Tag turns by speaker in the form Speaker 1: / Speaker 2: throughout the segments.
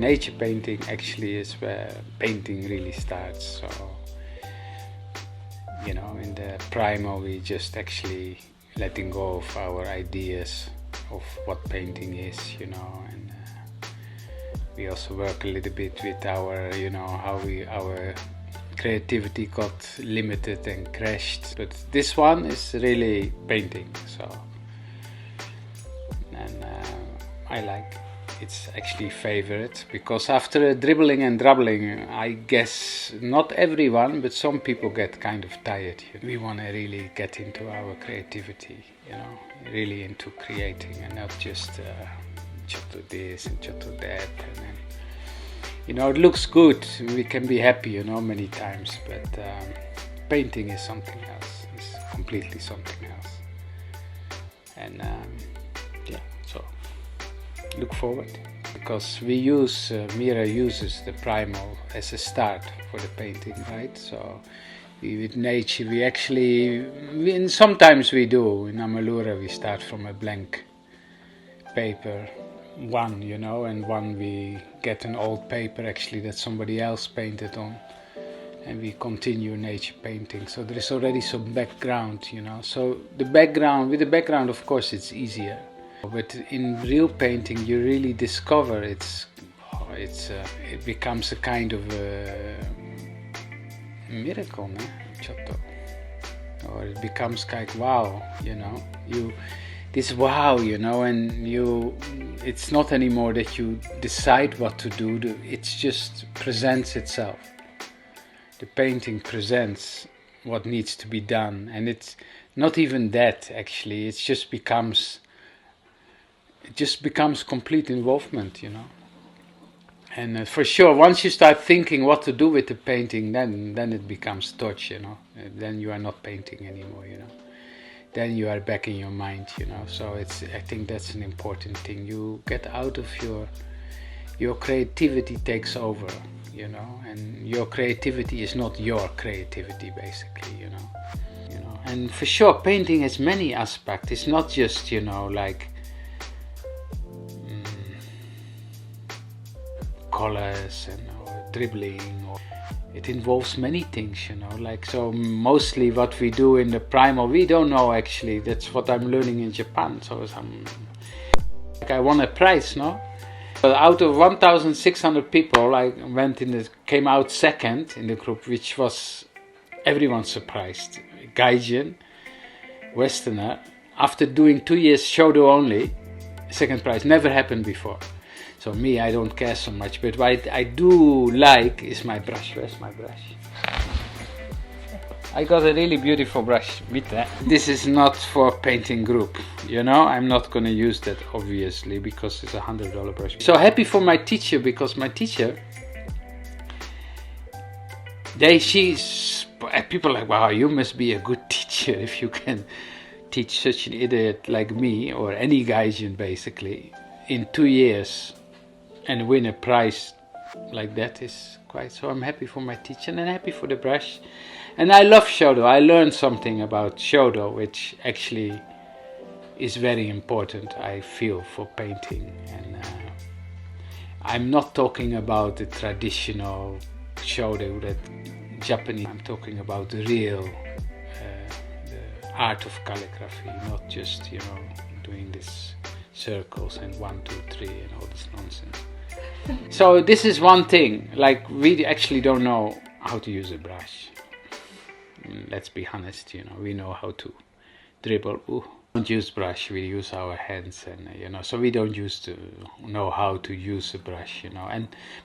Speaker 1: nature painting actually is where painting really starts. So, you know, in the primal we just actually letting go of our ideas of what painting is, you know, and we also work a little bit with our, you know, how our creativity got limited and crashed. But this one is really painting, so, and I like it's actually favorite, because after dribbling and drubbling, I guess not everyone, but some people get kind of tired. We want to really get into our creativity, you know, really into creating, and not just to this and to that, and then, you know, it looks good, we can be happy, you know, many times, but painting is something else. It's completely something else. And yeah, so look forward, because we use Mira uses the primal as a start for the painting, right? So with nature we actually, sometimes we do in Amalura, we start from a blank paper, one, you know, and one we get an old paper actually that somebody else painted on, and we continue nature painting. So there is already some background, you know, so with the background of course it's easier, but in real painting you really discover it becomes a kind of a miracle, or it becomes like wow, you know, this wow, you know, and it's not anymore that you decide what to do, it just presents itself. The painting presents what needs to be done, and it's not even that actually, it just becomes complete involvement, you know. And for sure, once you start thinking what to do with the painting, then it becomes touch, you know. Then you are not painting anymore, you know. Then you are back in your mind, you know. So I think that's an important thing. You get out of your creativity takes over, you know. And your creativity is not your creativity, basically, you know. And for sure, painting has many aspects. It's not just, you know, like colors and dribbling, or it involves many things, you know, like, so mostly what we do in the primal we don't know actually. That's what I'm learning in Japan. So I won a prize, no? But out of 1,600 people, I came out second in the group, which was everyone surprised. Gaijin, Westerner, after doing 2 years Shodo only, second prize, never happened before. So me, I don't care so much, but what I do like is my brush. Where's my brush? I got a really beautiful brush. This is not for painting group, you know. I'm not gonna use that obviously, because it's $100 brush. So happy for my teacher, because my teacher, people are like, wow, you must be a good teacher if you can teach such an idiot like me, or any Gaijin basically, in 2 years, and win a prize like that is quite. So I'm happy for my teacher, and I'm happy for the brush. And I love Shodo. I learned something about Shodo, which actually is very important, I feel, for painting. And I'm not talking about the traditional Shodo, that Japanese. I'm talking about the real the art of calligraphy, not just, you know, doing this circles and 1, 2, 3 and all this nonsense. So this is one thing, like, we actually don't know how to use a brush. Let's be honest, you know, we know how to dribble. We don't use brush, we use our hands, and you know, so we don't know how to use a brush, you know.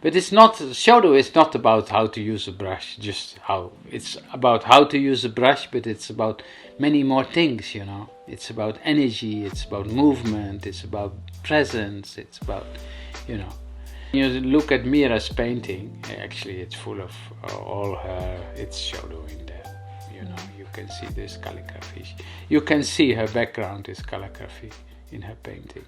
Speaker 1: But it's not, Shodo is not about how to use a brush, just how. It's about how to use a brush, but it's about many more things, you know. It's about energy, it's about movement, it's about presence, it's about, you know. You look at Mira's painting, actually it's full of all her, it's Shodo in there, you know. You can see this calligraphy. You can see her background is calligraphy in her painting.